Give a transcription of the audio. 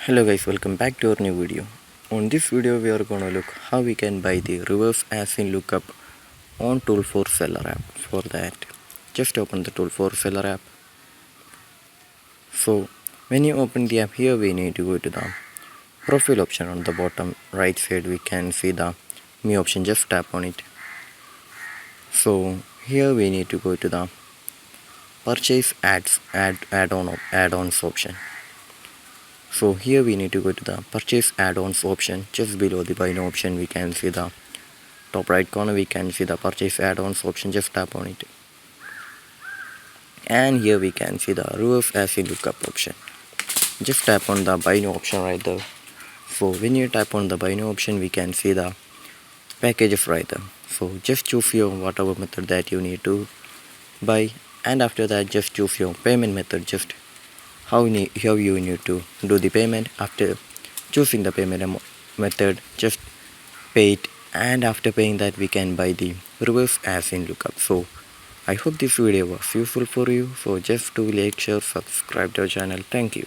Hello guys, welcome back to our new video. On this video we are gonna look how we can buy the reverse ASIN lookup on Tool4seller app. For that, just open the Tool4seller app. So when you open the app, here we need to go to the profile option. On the bottom right side we can see the me option. Just tap on it. So here we need to go to the purchase add-ons option. So here we need to go to the purchase add-ons option. Just below the buy now option we can see the top right corner, we can see the purchase add-ons option. Just tap on it, and here we can see the reverse ASIN lookup option. Just tap on the buy now option right there. So when you tap on the buy now option, we can see the packages right there. So just choose your whatever method that you need to buy, and after that just choose your payment method. Just how you need to do the payment. After choosing the payment method, just pay it, and after paying that we can buy the reverse ASIN lookup. So I hope this video was useful for you. So just do like, share, subscribe to our channel. Thank you.